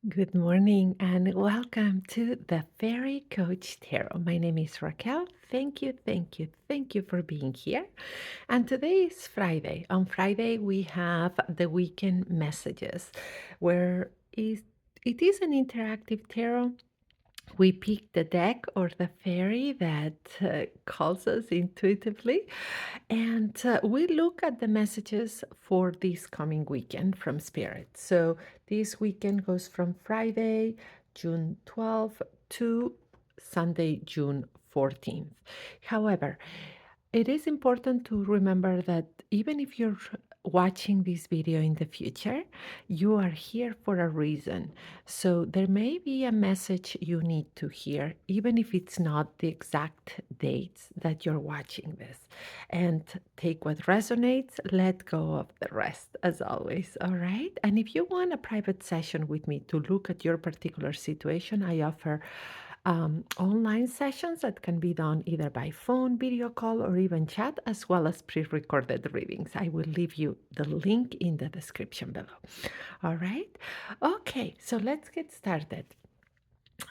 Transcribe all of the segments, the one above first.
Good morning and welcome to the Fairy Coach Tarot. My name is Raquel. Thank you for being here. And today is Friday. On Friday, we have the weekend messages it is an interactive tarot. We pick the deck or the fairy that calls us intuitively, and we look at the messages for this coming weekend from Spirit. So this weekend goes from Friday, June 12th to Sunday, June 14th. However, it is important to remember that even if you're watching this video in the future, you are here for a reason. So there may be a message you need to hear, even if it's not the exact dates that you're watching this. And take what resonates, let go of the rest, as always. All right. And if you want a private session with me to look at your particular situation, I offer online sessions that can be done either by phone, video call, or even chat, as well as pre recorded readings. I will leave you the link in the description below. All right. Okay, so let's get started.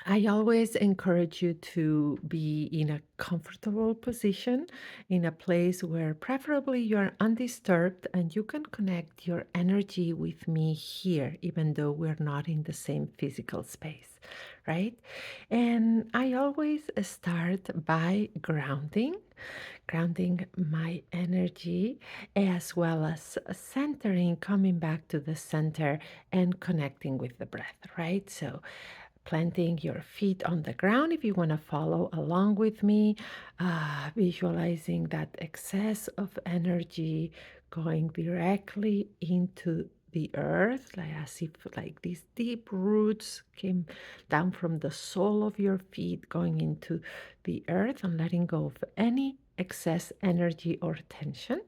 I always encourage you to be in a comfortable position, in a place where preferably you're undisturbed and you can connect your energy with me here, even though we're not in the same physical space, right? And I always start by grounding my energy as well as centering, coming back to the center and connecting with the breath, right? So planting your feet on the ground if you want to follow along with me, visualizing that excess of energy going directly into the earth, like as if like these deep roots came down from the sole of your feet going into the earth and letting go of any excess energy or tension,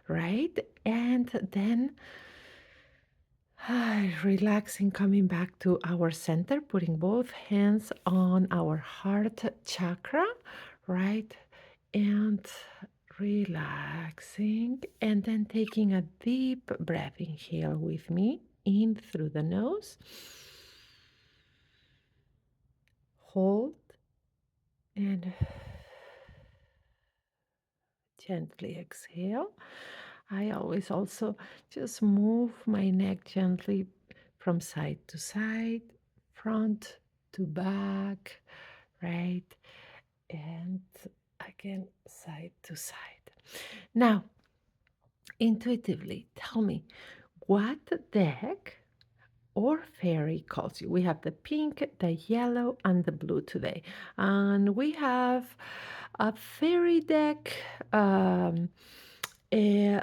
right? And then relaxing, coming back to our center, putting both hands on our heart chakra, right? And relaxing, and then taking a deep breath. Inhale with me in through the nose, hold, and gently exhale. I always also just move my neck gently from side to side, front to back, right? And again, side to side. Now, intuitively, tell me what deck or fairy calls you. We have the pink, the yellow, and the blue today. And we have a fairy deck, a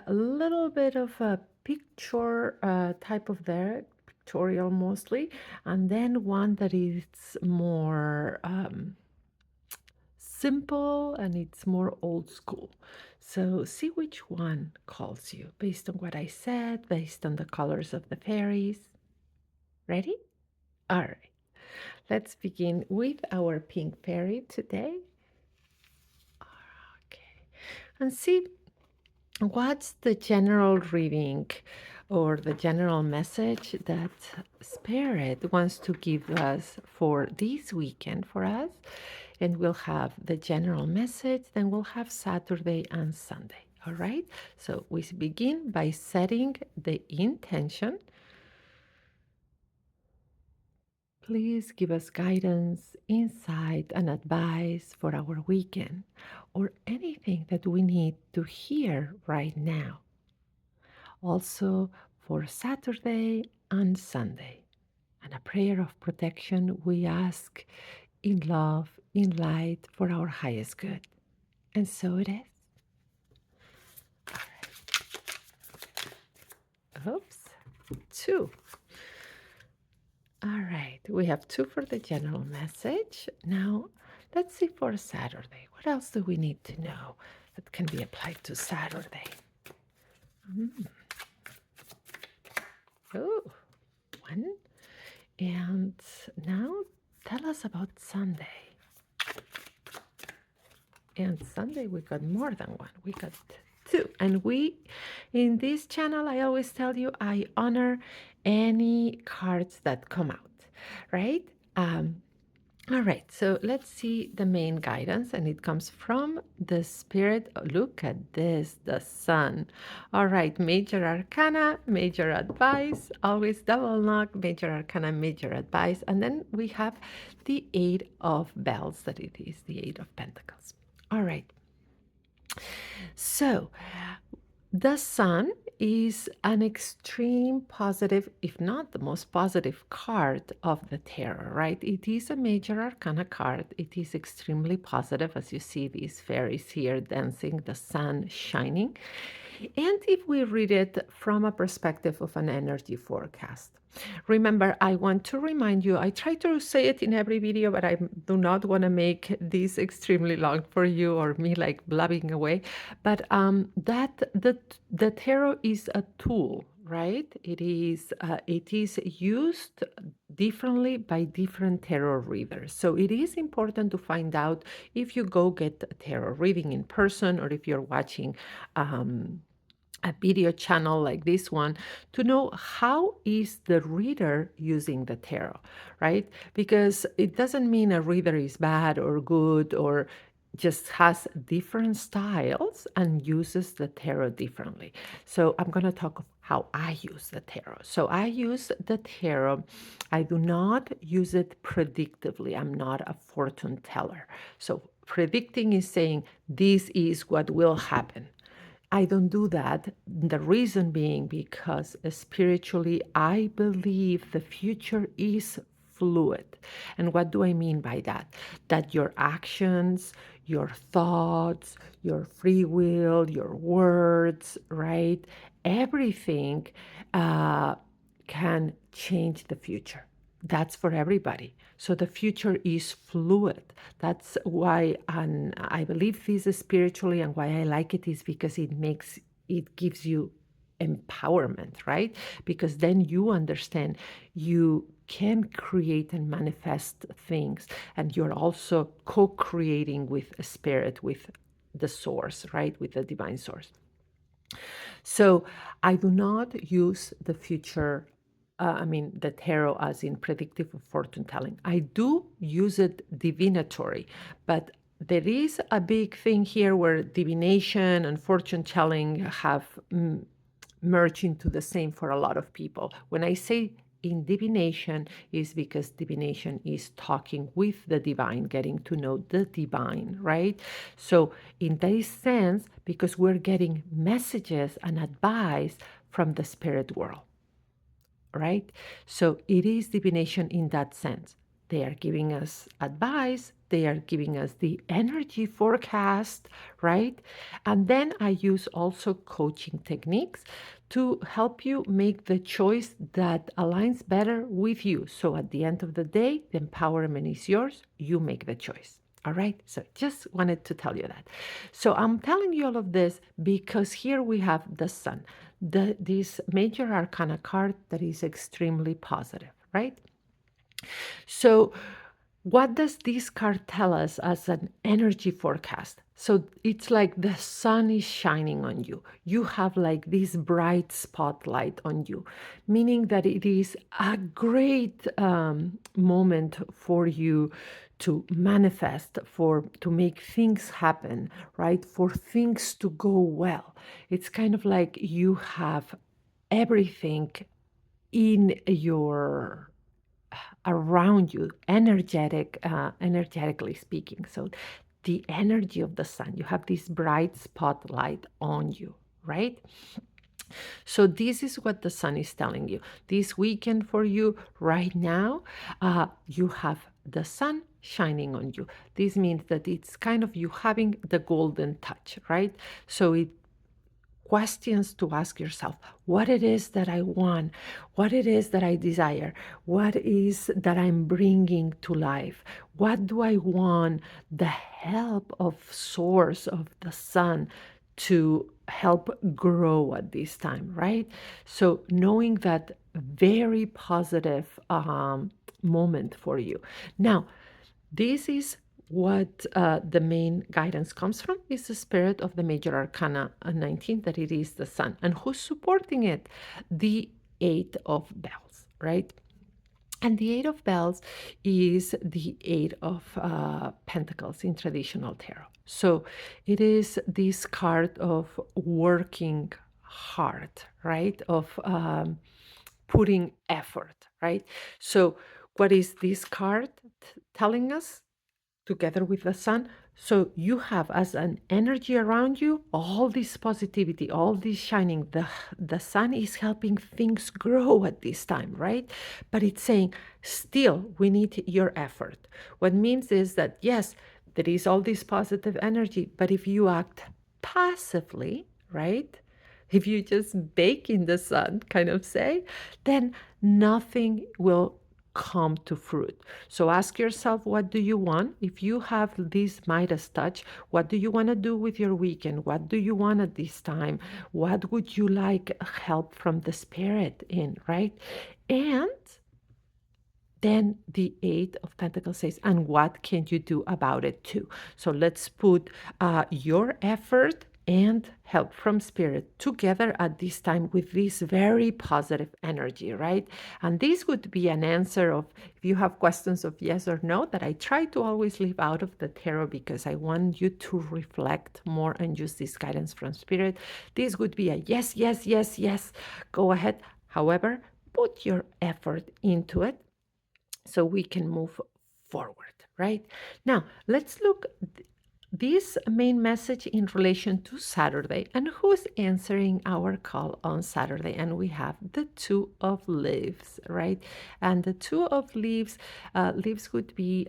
little bit of a picture type of deck, pictorial mostly, and then one that is more simple and it's more old school. So see which one calls you based on what I said, based on the colors of the fairies. Ready? All right. Let's begin with our pink fairy today. Okay. And see what's the general reading or the general message that Spirit wants to give us for this weekend for us. And we'll have the general message, then we'll have Saturday and Sunday. All right. So we begin by setting the intention. Please give us guidance, insight, and advice for our weekend or anything that we need to hear right now. Also for Saturday and Sunday. And a prayer of protection we ask in love, in light, for our highest good. And so it is. Oops, two. All right, we have two for the general message. Now, let's see for Saturday. What else do we need to know that can be applied to Saturday? Oh, one. And now tell us about Sunday. And Sunday we got more than one. We got two. And we, in this channel, I always tell you, I honor any cards that come out. right? All right, so let's see the main guidance, and it comes from the Spirit. Oh, look at this, the Sun. All right, Major Arcana, Major Advice, always double knock, Major Arcana, Major Advice, and then we have the Eight of Bells, that it is the Eight of Pentacles. All right, so the Sun is an extreme positive, if not the most positive card of the tarot, right? It is a major arcana card. It is extremely positive, as you see these fairies here dancing, the sun shining. And if we read it from a perspective of an energy forecast, remember, I want to remind you, I try to say it in every video, but I do not want to make this extremely long for you or me like blabbing away. But that the tarot is a tool, right? It is used differently by different tarot readers. So it is important to find out if you go get a tarot reading in person or if you're watching a video channel like this one, to know how is the reader using the tarot, right? Because it doesn't mean a reader is bad or good or just has different styles and uses the tarot differently. So I'm going to talk of how I use the tarot. So I use the tarot. I do not use it predictively. I'm not a fortune teller. So predicting is saying this is what will happen. I don't do that. The reason being because spiritually, I believe the future is fluid. And what do I mean by that? That your actions, your thoughts, your free will, your words, right? Everything uh, can change the future. That's for everybody. So the future is fluid. That's why, and I believe this is spiritually, and why I like it is because it gives you empowerment, right? Because then you understand you can create and manifest things, and you're also co-creating with a spirit, with the source, right? With the divine source. So I do not use the future, the tarot as in predictive or fortune telling. I do use it divinatory, but there is a big thing here where divination and fortune telling have merged into the same for a lot of people. When I say in divination is because divination is talking with the divine, getting to know the divine, right? So in this sense, because we're getting messages and advice from the spirit world, right? So it is divination in that sense. They are giving us advice, they are giving us the energy forecast, right? And then I use also coaching techniques to help you make the choice that aligns better with you. So at the end of the day, the empowerment is yours, you make the choice. All right, so just wanted to tell you that. So I'm telling you all of this because here we have the sun, this major arcana card that is extremely positive, right? So what does this card tell us as an energy forecast? So it's like the sun is shining on you. You have like this bright spotlight on you, meaning that it is a great moment for you to manifest, for to make things happen, right? For things to go well. It's kind of like you have everything in your around you, energetically speaking. So the energy of the sun, you have this bright spotlight on you, right? So this is what the sun is telling you. This weekend for you right now, you have the sun shining on you. This means that it's kind of you having the golden touch, right? So it questions to ask yourself what it is that I want, what it is that I desire, what is that I'm bringing to life, what do I want the help of source of the sun to help grow at this time, right? So knowing that very positive moment for you. Now, this is what the main guidance comes from is the spirit of the major arcana 19, that it is the sun. And who's supporting it? The eight of bells, right? And the Eight of Bells is the Eight of Pentacles in traditional tarot. So it is this card of working hard, right? Of putting effort, right? So what is this card telling us? Together with the sun. So you have as an energy around you all this positivity, all this shining. The sun is helping things grow at this time, right? But it's saying still we need your effort. What means is that yes, there is all this positive energy, but if you act passively, right? If you just bake in the sun, kind of say, then nothing will come to fruit. So ask yourself, what do you want? If you have this Midas touch, what do you want to do with your weekend? What do you want at this time? What would you like help from the spirit in, right? And then the Eight of Pentacles says, and what can you do about it too? So let's put your effort and help from spirit together at this time with this very positive energy, right? And this would be an answer of if you have questions of yes or no that I try to always leave out of the tarot because I want you to reflect more and use this guidance from spirit. This would be a yes, yes, yes, yes. Go ahead. However, put your effort into it so we can move forward, right? Now, let's look this main message in relation to Saturday and who's answering our call on Saturday. And we have the Two of Leaves, right? And the Two of Leaves, leaves would be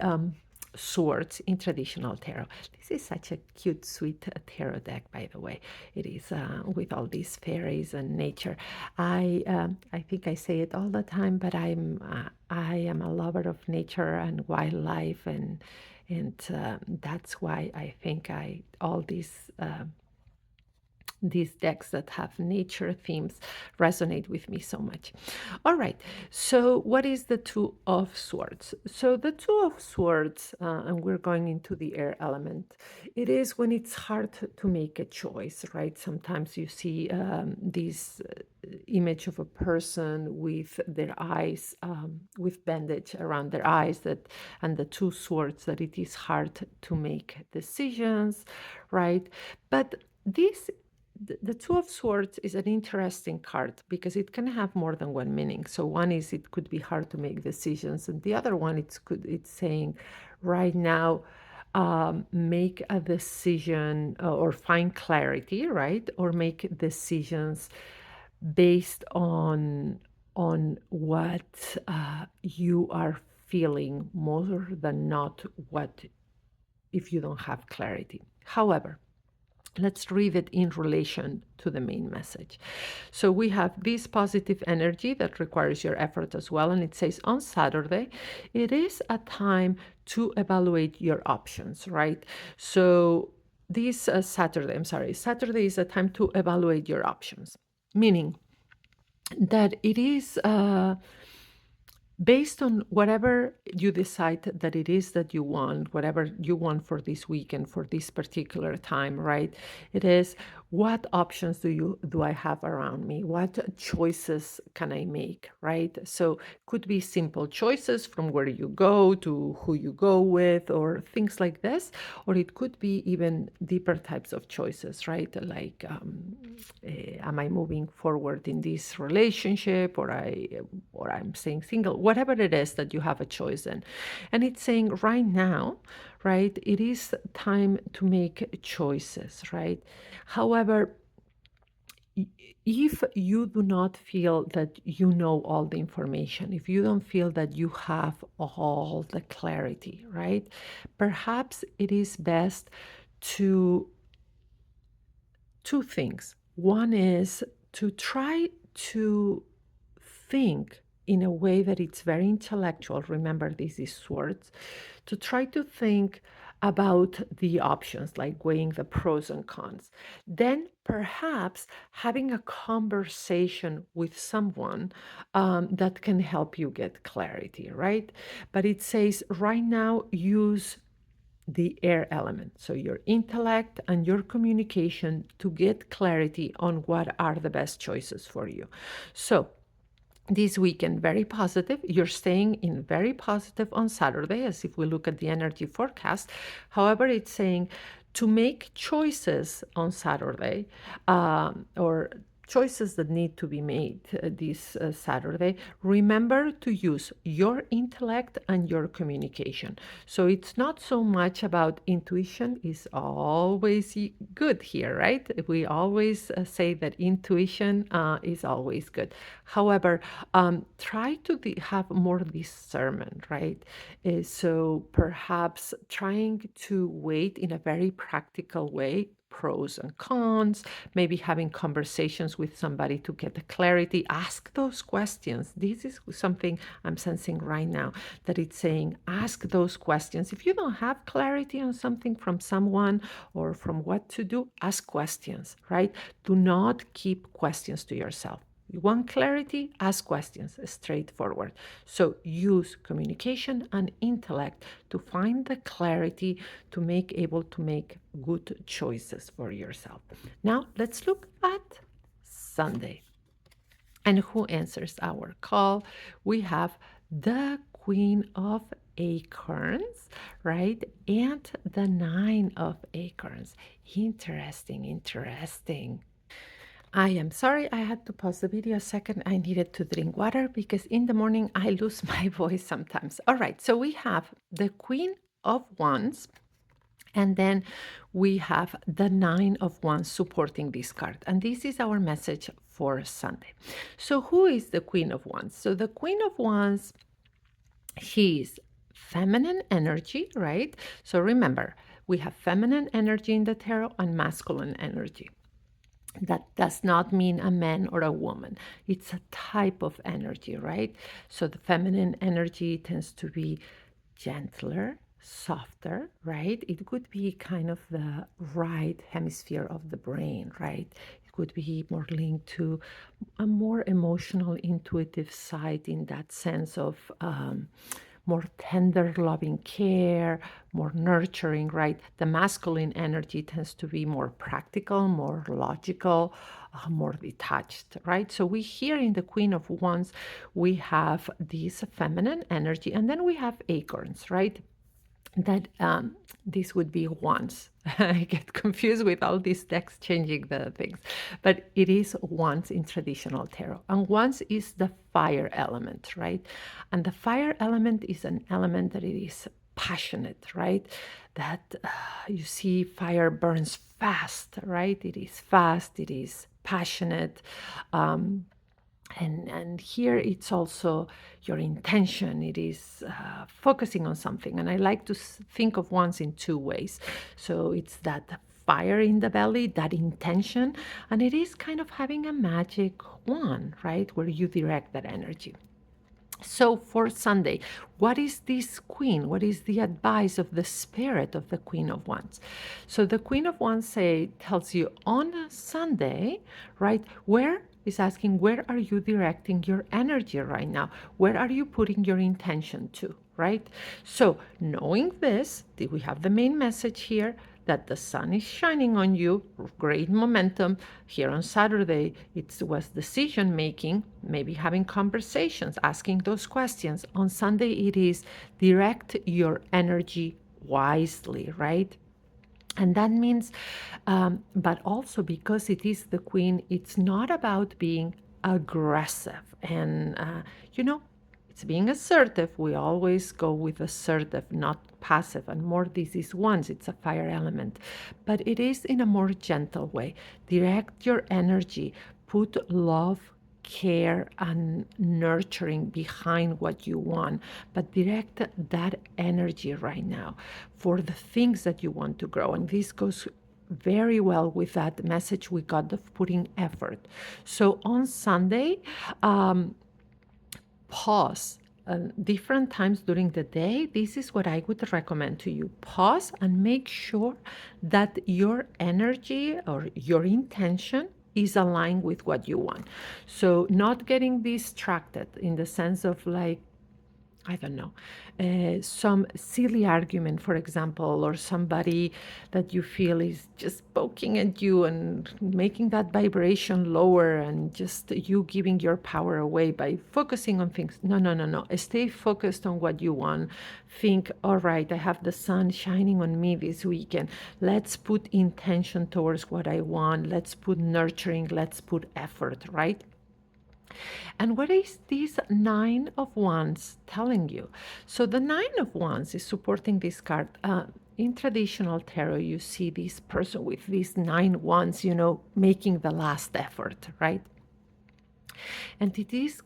swords in traditional tarot. This is such a cute, sweet tarot deck, by the way. It is with all these fairies and nature. I think I say it all the time, but I am a lover of nature and wildlife, and that's why I think all these decks that have nature themes resonate with me so much. All right, so what is the Two of Swords? So the Two of Swords, and we're going into the air element, it is when it's hard to make a choice, right? Sometimes you see this image of a person with their eyes, with bandage around their eyes, that and the two swords, that it is hard to make decisions, right? But this the Two of Swords is an interesting card because it can have more than one meaning. So one is it could be hard to make decisions, and the other one it's saying right now make a decision or find clarity, right? Or make decisions based on what you are feeling more than not what if you don't have clarity. However, let's read it in relation to the main message. So we have this positive energy that requires your effort as well. And it says on Saturday, it is a time to evaluate your options, right? So this Saturday is a time to evaluate your options, meaning that it is based on whatever you decide that it is that you want, whatever you want for this weekend, for this particular time, right? It is what options do I have around me? What choices can I make, right? So could be simple choices from where you go to who you go with or things like this, or it could be even deeper types of choices, right? Like am I moving forward in this relationship, or I'm staying single, whatever it is that you have a choice in. And it's saying right now, right, it is time to make choices, right? However, if you do not feel that you know all the information, if you don't feel that you have all the clarity, right, perhaps it is best to two things. One is to try to think in a way that it's very intellectual. Remember, this is swords. To try to think about the options, like weighing the pros and cons. Then perhaps having a conversation with someone that can help you get clarity, right? But it says right now, use the air element. So your intellect and your communication to get clarity on what are the best choices for you. So this weekend very positive. You're staying in very positive on Saturday, as if we look at the energy forecast. However, it's saying to make choices on Saturday, or choices that need to be made this Saturday. Remember to use your intellect and your communication. So it's not so much about intuition is always good here, right? We always say that intuition is always good. However, try to have more discernment, right? So perhaps trying to wait in a very practical way, pros and cons, maybe having conversations with somebody to get the clarity. Ask those questions. This is something I'm sensing right now, that it's saying ask those questions. If you don't have clarity on something from someone or from what to do, ask questions, right? Do not keep questions to yourself. You want clarity? Ask questions, straightforward. So use communication and intellect to find the clarity to make able to make good choices for yourself. Now let's look at Sunday. And who answers our call? We have the Queen of Acorns, right? And the Nine of Acorns. Interesting, interesting. I am sorry I had to pause the video a second. I needed to drink water because in the morning I lose my voice sometimes. All right, so we have the Queen of Wands, and then we have the Nine of Wands supporting this card. And this is our message for Sunday. So, who is the Queen of Wands? So, the Queen of Wands, she's feminine energy, right? So, remember, we have feminine energy in the tarot and masculine energy. That does not mean a man or a woman. It's a type of energy, right? So the feminine energy tends to be gentler, softer, right? It could be kind of the right hemisphere of the brain, right? It could be more linked to a more emotional, intuitive side in that sense of more tender, loving care, more nurturing, right? The masculine energy tends to be more practical, more logical, more detached, right? So we here in the Queen of Wands, we have this feminine energy, and then we have acorns, right? That this would be once. I get confused with all these decks changing the things, but it is once in traditional tarot. And once is the fire element, right? And the fire element is an element that it is passionate, right? That you see fire burns fast, right? It is fast, it is passionate. And here it's also your intention. It is focusing on something. And I like to think of Wands in two ways. So it's that fire in the belly, that intention, and it is kind of having a magic wand, right, where you direct that energy. So for Sunday, what is this queen? What is the advice of the spirit of the Queen of Wands? So the Queen of Wands tells you on a Sunday, right? Where is asking, where are you directing your energy right now? Where are you putting your intention to, right? So knowing this, we have the main message here that the sun is shining on you, great momentum. Here on Saturday, it was decision making, maybe having conversations, asking those questions. On Sunday, it is direct your energy wisely, right? And that means, but also because it is the queen, it's not about being aggressive. And, it's being assertive. We always go with assertive, not passive. And more, this is once, it's a fire element. But it is in a more gentle way. Direct your energy, put love, care and nurturing behind what you want, but direct that energy right now for the things that you want to grow. And this goes very well with that message we got of putting effort. So on Sunday, pause different times during the day. This is what I would recommend to you. Pause and make sure that your energy or your intention is aligned with what you want. So not getting distracted in the sense of like I don't know, some silly argument, for example, or somebody that you feel is just poking at you and making that vibration lower and just you giving your power away by focusing on things. No, no, no, no. Stay focused on what you want. Think, all right, I have the sun shining on me this weekend. Let's put intention towards what I want. Let's put nurturing. Let's put effort, right? And what is this Nine of Wands telling you? So the Nine of Wands is supporting this card. In traditional tarot, you see this person with these 9 wands, making the last effort, right? And it is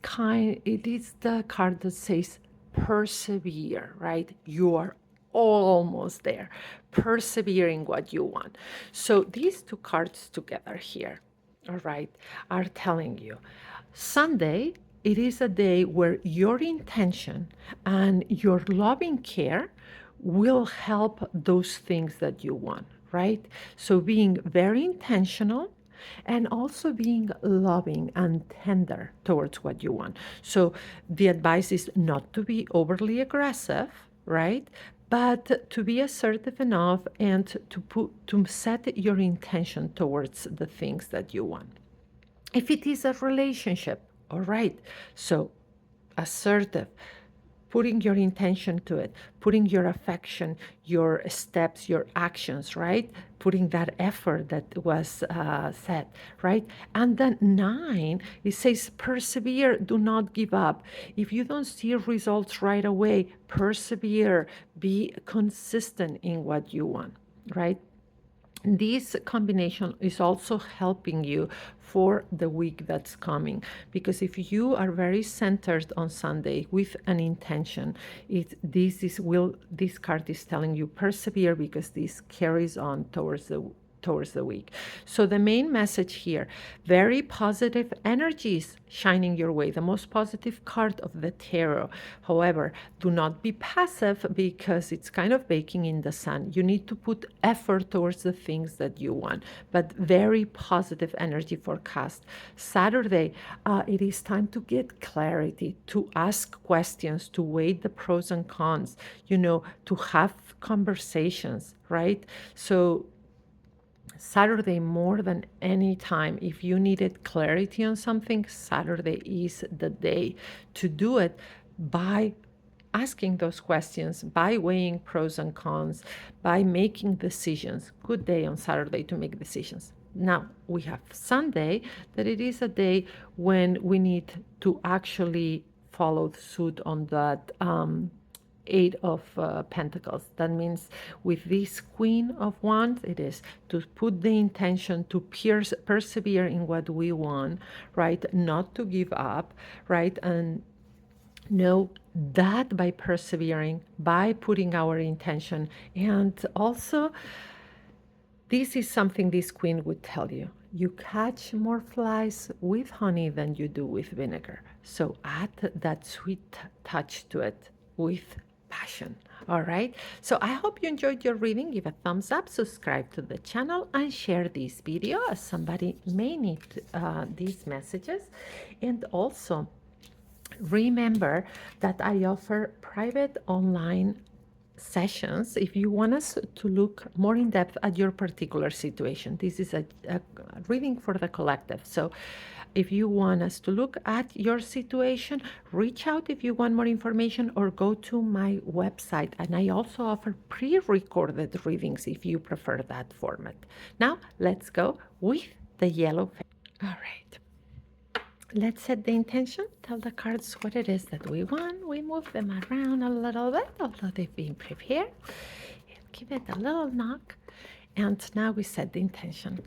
the card that says persevere, right? You are almost there. Persevering what you want. So these two cards together here, all right, are telling you Sunday, it is a day where your intention and your loving care will help those things that you want, right? So being very intentional and also being loving and tender towards what you want. So the advice is not to be overly aggressive, right? But to be assertive enough and to set your intention towards the things that you want. If it is a relationship, all right, so assertive, putting your intention to it, putting your affection, your steps, your actions, right? Putting that effort that was said, right? And then 9, it says persevere, do not give up. If you don't see results right away, persevere, be consistent in what you want, right? This combination is also helping you for the week that's coming, because if you are very centered on Sunday with an intention, this card is telling you persevere, because this carries on towards the week. So the main message here, very positive energies shining your way, the most positive card of the tarot. However, do not be passive, because it's kind of baking in the sun. You need to put effort towards the things that you want, but very positive energy forecast. Saturday, it is time to get clarity, to ask questions, to weigh the pros and cons, to have conversations, right? So Saturday, more than any time, if you needed clarity on something, Saturday is the day to do it by asking those questions, by weighing pros and cons, by making decisions. Good day on Saturday to make decisions. Now, we have Sunday, that it is a day when we need to actually follow suit on that. Eight of Pentacles. That means with this Queen of Wands, it is to put the intention to persevere in what we want, right? Not to give up, right? And know that by persevering, by putting our intention, and also this is something this queen would tell you. You catch more flies with honey than you do with vinegar. So add that sweet touch to it with passion. All right. So I hope you enjoyed your reading. Give a thumbs up, subscribe to the channel, and share this video, as somebody may need these messages. And also, remember that I offer private online sessions if you want us to look more in depth at your particular situation. This is a reading for the collective. So if you want us to look at your situation, reach out if you want more information, or go to my website. And I also offer pre-recorded readings if you prefer that format. Now let's go with the yellow. All right. Let's set the intention, tell the cards what it is that we want. We move them around a little bit, although they've been prepared. Give it a little knock. And now we set the intention.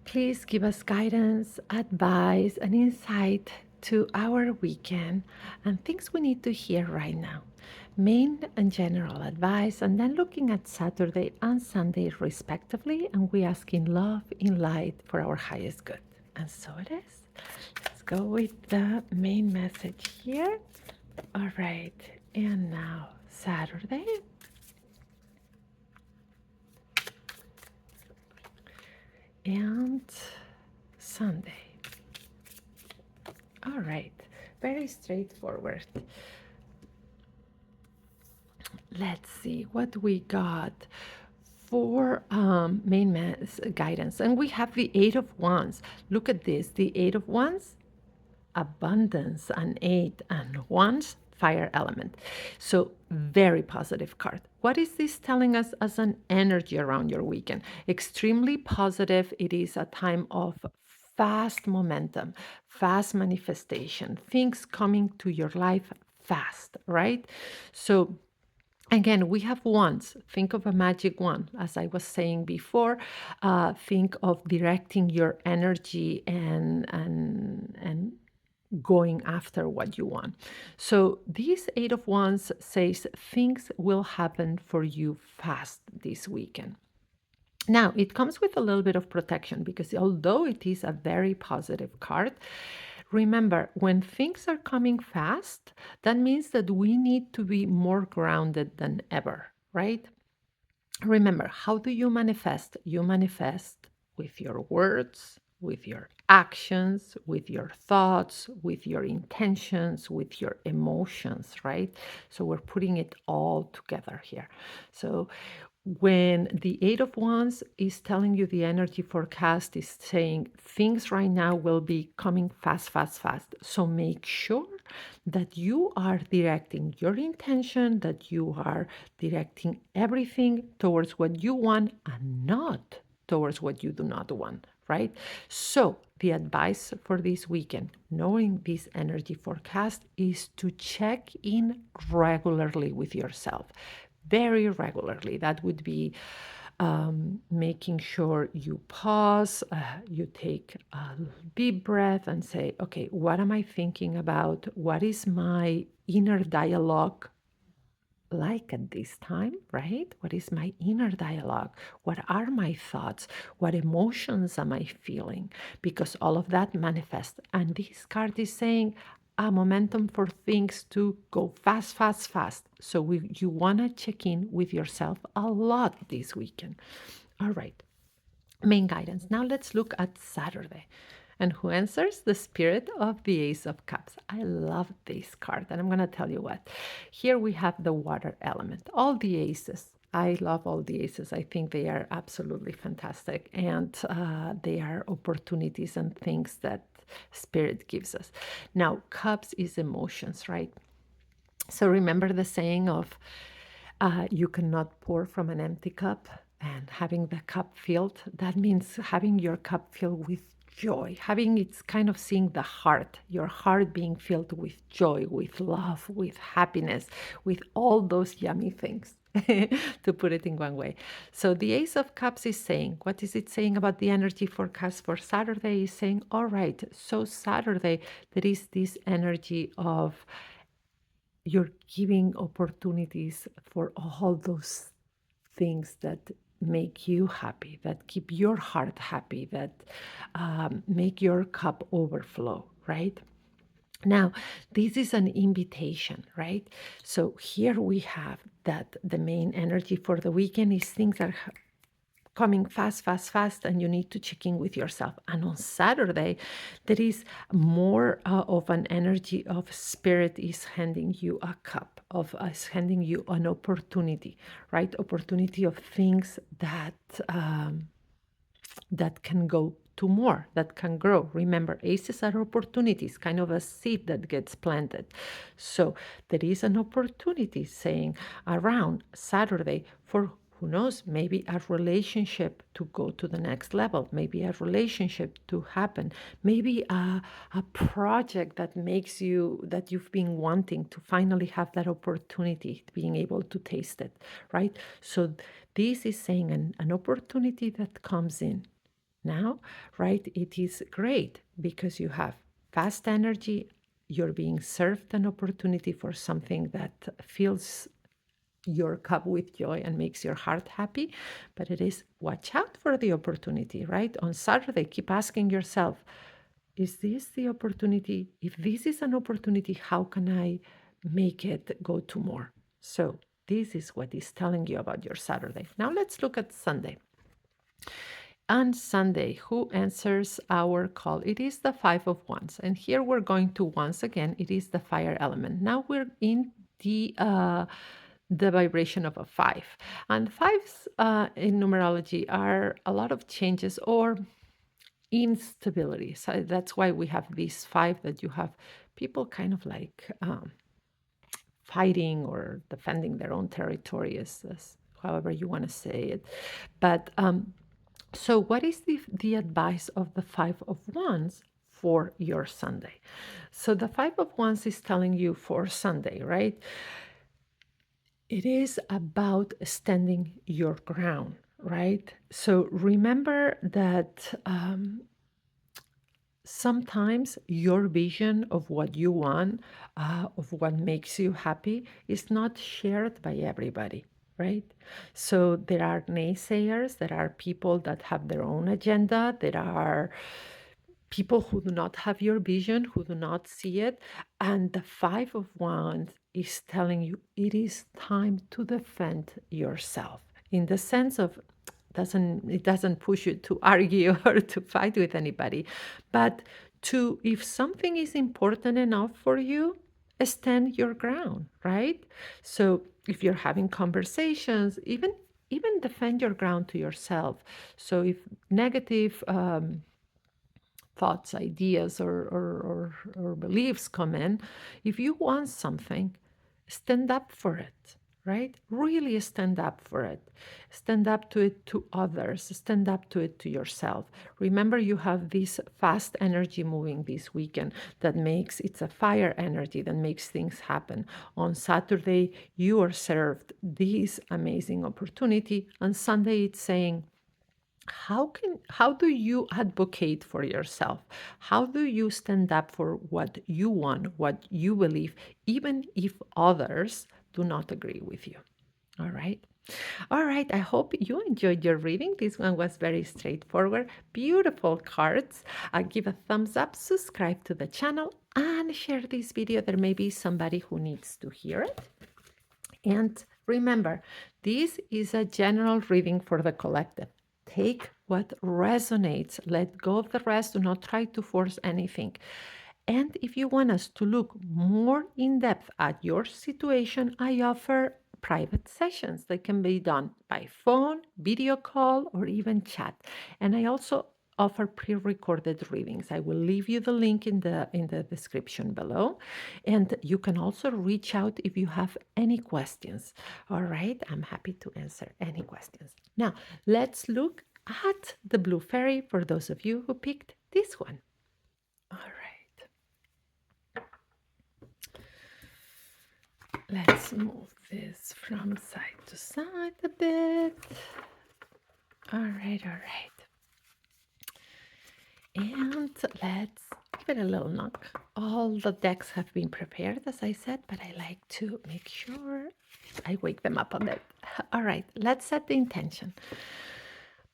Please give us guidance, advice, and insight to our weekend and things we need to hear right now. Main and general advice, and then looking at Saturday and Sunday respectively, and we ask in love, in light, for our highest good. And so it is. Let's go with the main message here. All right, and now Saturday. And Sunday. All right, very straightforward. Let's see what we got for main guidance. And we have the Eight of Wands. Look at this, the Eight of Wands, abundance, an eight, and wands, fire element. So very positive card. What is this telling us as an energy around your weekend? Extremely positive. It is a time of fast momentum, fast manifestation, things coming to your life fast, right? So again, we have wands. Think of a magic wand. As I was saying before, think of directing your energy and going after what you want. So this Eight of Wands says things will happen for you fast this weekend. Now, it comes with a little bit of protection because although it is a very positive card, remember when things are coming fast, that means that we need to be more grounded than ever, right? Remember, how do you manifest? You manifest with your words, with your actions, with your thoughts, with your intentions, with your emotions, right? So we're putting it all together here. So when the Eight of Wands is telling you the energy forecast is saying things right now will be coming fast, fast, fast. So make sure that you are directing your intention, that you are directing everything towards what you want and not towards what you do not want, right? So the advice for this weekend, knowing this energy forecast, is to check in regularly with yourself, very regularly. That would be making sure you pause, you take a deep breath and say, okay, what am I thinking about? What is my inner dialogue like at this time, right? What is my inner dialogue? What are my thoughts? What emotions am I feeling? Because all of that manifests. And this card is saying a momentum for things to go fast, fast, fast. So you want to check in with yourself a lot this weekend. All right. Main guidance. Now let's look at Saturday. And who answers? The Spirit of the Ace of Cups. I love this card, and I'm going to tell you what. Here we have the water element, all the aces. I love all the aces. I think they are absolutely fantastic, and they are opportunities and things that Spirit gives us. Now, cups is emotions, right? So remember the saying of you cannot pour from an empty cup, and having the cup filled, that means having your cup filled with joy, having it's kind of seeing the heart, your heart being filled with joy, with love, with happiness, with all those yummy things. To put it in one way. So the Ace of Cups is saying, what is it saying about the energy forecast for Saturday? Is saying, all right, so Saturday, there is this energy of you're giving opportunities for all those things that make you happy, that keep your heart happy, that make your cup overflow, right? Now, this is an invitation, right? So here we have that the main energy for the weekend is things are coming fast, fast, fast, and you need to check in with yourself. And on Saturday, there is more of an energy of Spirit is handing you a cup, of us handing you an opportunity, right? Opportunity of things that that can go to more, that can grow. Remember, aces are opportunities, kind of a seed that gets planted. So there is an opportunity saying around Saturday for who knows, maybe a relationship to go to the next level, maybe a relationship to happen, maybe a project that makes you, that you've been wanting to finally have that opportunity, being able to taste it, right? So this is saying an opportunity that comes in now, right? It is great because you have fast energy, you're being served an opportunity for something that fills your cup with joy and makes your heart happy. But it is watch out for the opportunity, right? On Saturday, keep asking yourself, is this the opportunity? If this is an opportunity, how can I make it go to more? So this is what is telling you about your Saturday. Now let's look at Sunday. On Sunday, who answers our call? It is the Five of Wands. And here we're going to, once again, it is the fire element. Now we're in the vibration of a five. And fives in numerology are a lot of changes or instability. So that's why we have these five that you have people kind of like fighting or defending their own territory, as however you want to say it. But so, what is the advice of the Five of Wands for your Sunday? So, the Five of Wands is telling you for Sunday, right? It is about standing your ground, right? So, remember that sometimes your vision of what you want, of what makes you happy, is not shared by everybody, right? So there are naysayers, there are people that have their own agenda, there are people who do not have your vision, who do not see it. And the Five of Wands is telling you it is time to defend yourself in the sense of it doesn't push you to argue or to fight with anybody, but to if something is important enough for you, stand your ground, right? So if you're having conversations, even defend your ground to yourself. So if negative thoughts, ideas, or beliefs come in, if you want something, stand up for it, right? Really stand up for it. Stand up to it to others, stand up to it to yourself. Remember, you have this fast energy moving this weekend that makes it's a fire energy that makes things happen. On Saturday, you are served this amazing opportunity. On Sunday, it's saying, how do you advocate for yourself? How do you stand up for what you want, what you believe, even if others do not agree with you? All right. All right. I hope you enjoyed your reading. This one was very straightforward. Beautiful cards. Give a thumbs up, subscribe to the channel, and share this video. There may be somebody who needs to hear it. And remember, this is a general reading for the collective. Take what resonates, let go of the rest, do not try to force anything. And if you want us to look more in depth at your situation, I offer private sessions that can be done by phone, video call, or even chat. And I also offer pre-recorded readings. I will leave you the link in the description below. And you can also reach out if you have any questions. All right, I'm happy to answer any questions. Now, let's look at the blue fairy for those of you who picked this one. All right. Let's move this from side to side a bit. All right, all right. And let's give it a little knock. All the decks have been prepared, as I said, but I like to make sure I wake them up a bit. All right, let's set the intention.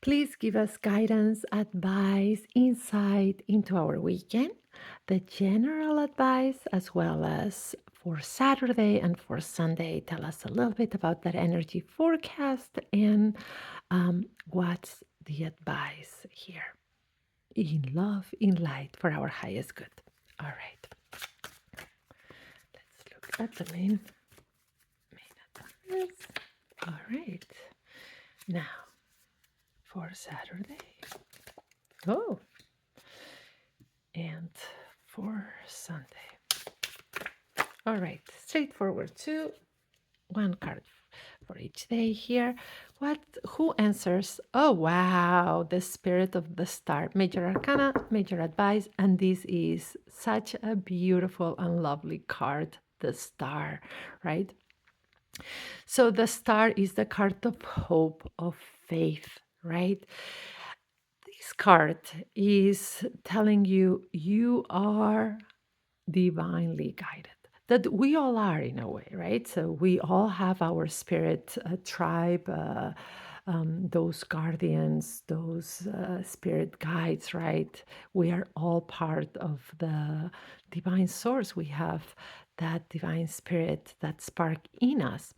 Please give us guidance, advice, insight into our weekend, the general advice, as well as for Saturday and for Sunday. Tell us a little bit about that energy forecast and what's the advice here. In love, in light, for our highest good. All right. Let's look at the main advice. All right. Now, for Saturday. Oh, and for Sunday. All right, straightforward. One card for each day here. Who answers? Oh, wow, the Spirit of the Star. Major Arcana, Major Advice, and this is such a beautiful and lovely card, the Star, right? So the Star is the card of hope, of faith, right? This card is telling you you are divinely guided. That we all are in a way, right? So we all have our spirit tribe, those guardians, those spirit guides, right? We are all part of the divine source. We have that divine spirit, that spark in us.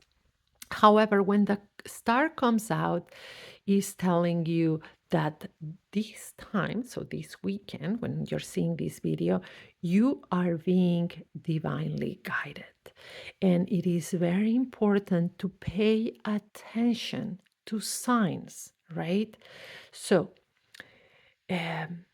However, when the star comes out, is telling you that this time, so this weekend, when you're seeing this video, you are being divinely guided. And it is very important to pay attention to signs, right? So, um,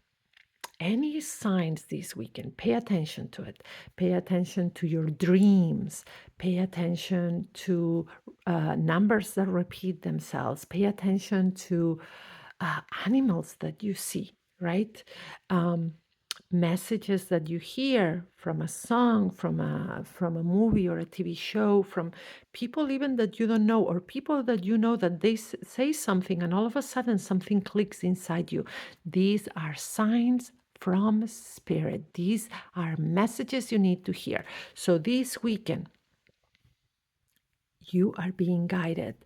any signs this weekend, pay attention to it. Pay attention to your dreams. Pay attention to numbers that repeat themselves. Pay attention to animals that you see, right? Um, Messages that you hear from a song, from a movie or a TV show, from people even that you don't know, or people that you know that they say something and all of a sudden something clicks inside you. These are signs from spirit. These are messages you need to hear. So this weekend, you are being guided.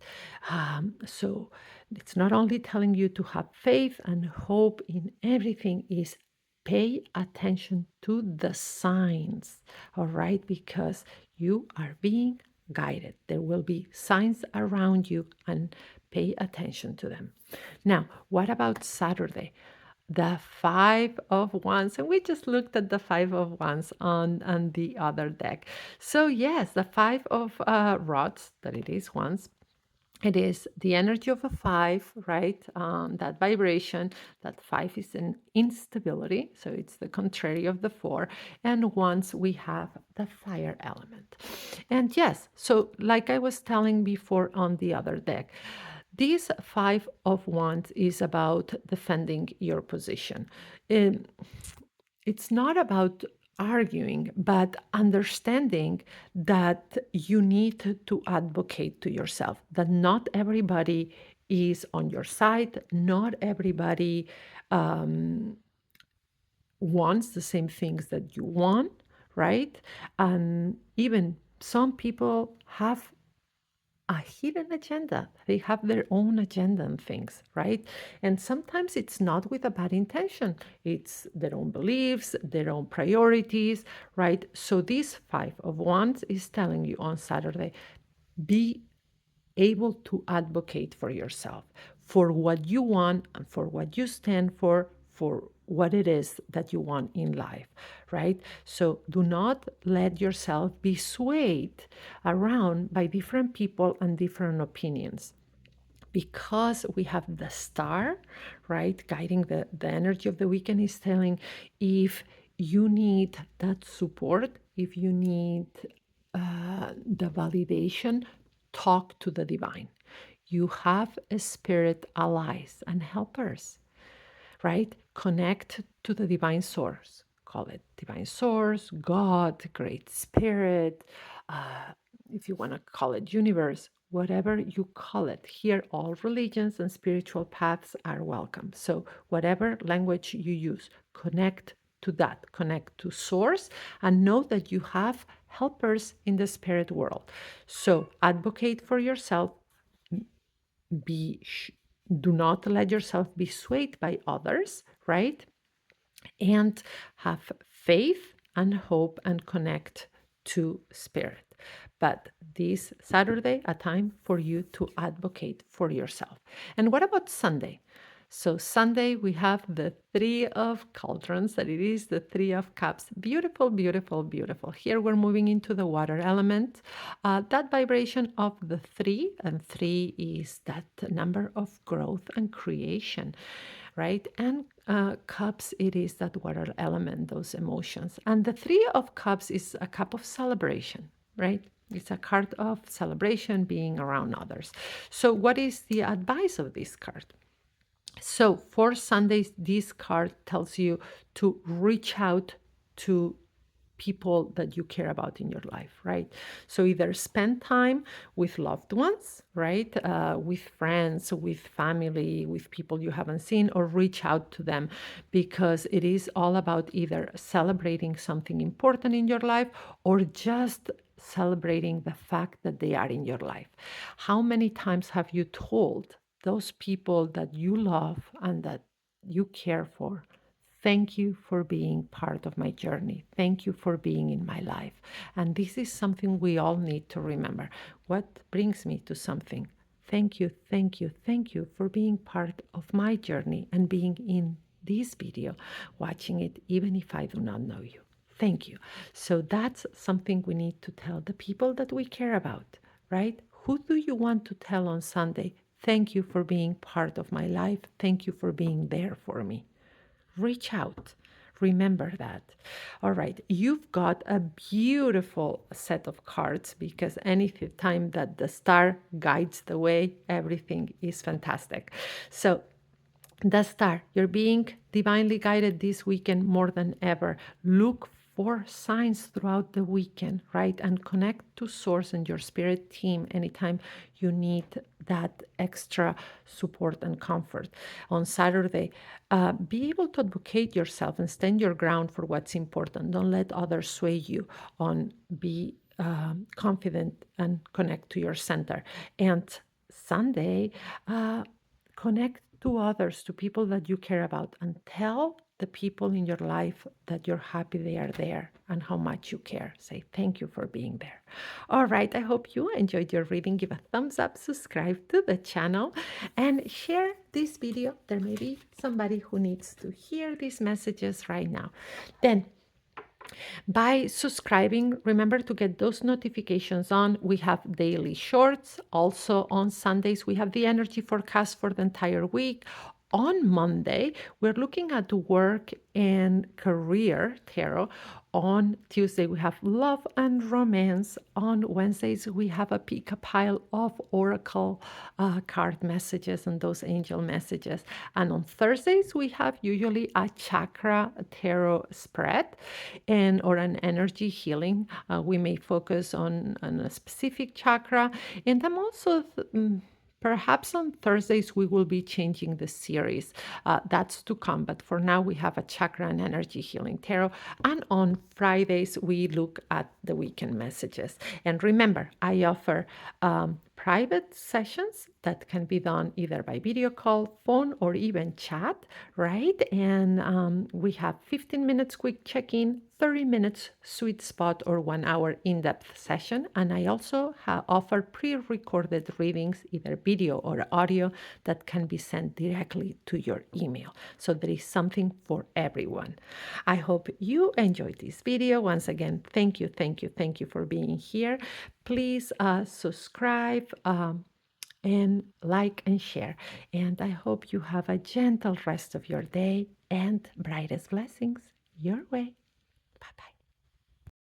So it's not only telling you to have faith and hope in everything, is pay attention to the signs, all right? Because you are being guided. There will be signs around you, and pay attention to them. Now, what about Saturday? The Five of Wands. And we just looked at the Five of Wands on the other deck. So, yes, the Five of Rods, that it is Wands, it is the energy of a five, right? That vibration. That five is an instability, so it's the contrary of the four. And once we have the fire element. And yes, so like I was telling before on the other deck, this Five of Wands is about defending your position. Um, it's not about arguing, but understanding that you need to advocate to yourself, that not everybody is on your side, not everybody um, wants the same things that you want, right? And even some people have a hidden agenda. They have their own agenda and things, right? And sometimes it's not with a bad intention. It's their own beliefs, their own priorities, right? So this Five of Wands is telling you on Saturday, be able to advocate for yourself, for what you want and for what you stand for what it is that you want in life, right? So do not let yourself be swayed around by different people and different opinions, because we have the star, right, guiding the energy of the weekend, is telling if you need that support, if you need the validation, talk to the divine. You have a spirit allies and helpers, right? Connect to the divine source. Call it divine source, God, great spirit, uh, if you want to call it universe, whatever you call it. Here, all religions and spiritual paths are welcome. So, whatever language you use, connect to that, connect to source, and know that you have helpers in the spirit world. So, advocate for yourself, be do not let yourself be swayed by others, right? And have faith and hope and connect to spirit. But this Saturday, a time for you to advocate for yourself. And what about Sunday? So Sunday we have the Three of Cauldrons, that it is the Three of Cups. Beautiful, beautiful, beautiful. Here we're moving into the water element. That vibration of the three, and three is that number of growth and creation, right? And cups, it is that water element, those emotions. And the Three of Cups is a cup of celebration, right? It's a card of celebration, being around others. So, what is the advice of this card? So, for Sundays, this card tells you to reach out to people that you care about in your life, right? So either spend time with loved ones, right? With friends, with family, with people you haven't seen, or reach out to them, because it is all about either celebrating something important in your life or just celebrating the fact that they are in your life. How many times have you told those people that you love and that you care for, thank you for being part of my journey. Thank you for being in my life. And this is something we all need to remember. What brings me to something? thank you, thank you, thank you for being part of my journey and being in this video, watching it, even if I do not know you. Thank you. So that's something we need to tell the people that we care about, right? Who do you want to tell on Sunday? Thank you for being part of my life. Thank you for being there for me. Reach out. Remember that. All right, you've got a beautiful set of cards because any time that the star guides the way, everything is fantastic. So the star, you're being divinely guided this weekend more than ever. Look for signs throughout the weekend, right? And connect to Source and your spirit team anytime you need that extra support and comfort. On Saturday, be able to advocate yourself and stand your ground for what's important. Don't let others sway you on be confident and connect to your center. And Sunday, connect to others, to people that you care about, and tell the people in your life that you're happy they are there and how much you care. Say thank you for being there. All right, I hope you enjoyed your reading. Give a thumbs up, subscribe to the channel, and share this video. There may be somebody who needs to hear these messages right now. Then by subscribing, remember to get those notifications on. We have daily shorts. Also on Sundays, we have the energy forecast for the entire week. On Monday, we're looking at work and career tarot. On Tuesday, we have love and romance. On Wednesdays, we have a pile of oracle card messages and those angel messages. And on Thursdays, we have usually a chakra tarot spread and or an energy healing. We may focus on a specific chakra. And I'm also perhaps on Thursdays, we will be changing the series. That's to come. But for now, we have a chakra and energy healing tarot. And on Fridays, we look at the weekend messages. And remember, I offer private sessions that can be done either by video call, phone, or even chat, right? And we have 15 minutes quick check-in, 30 minutes sweet spot, or 1 hour in-depth session. And I also offer pre-recorded readings, either video or audio, that can be sent directly to your email. So there is something for everyone. I hope you enjoyed this video. Once again, thank you, thank you, thank you for being here. Please subscribe and like and share. And I hope you have a gentle rest of your day and brightest blessings your way. Bye bye.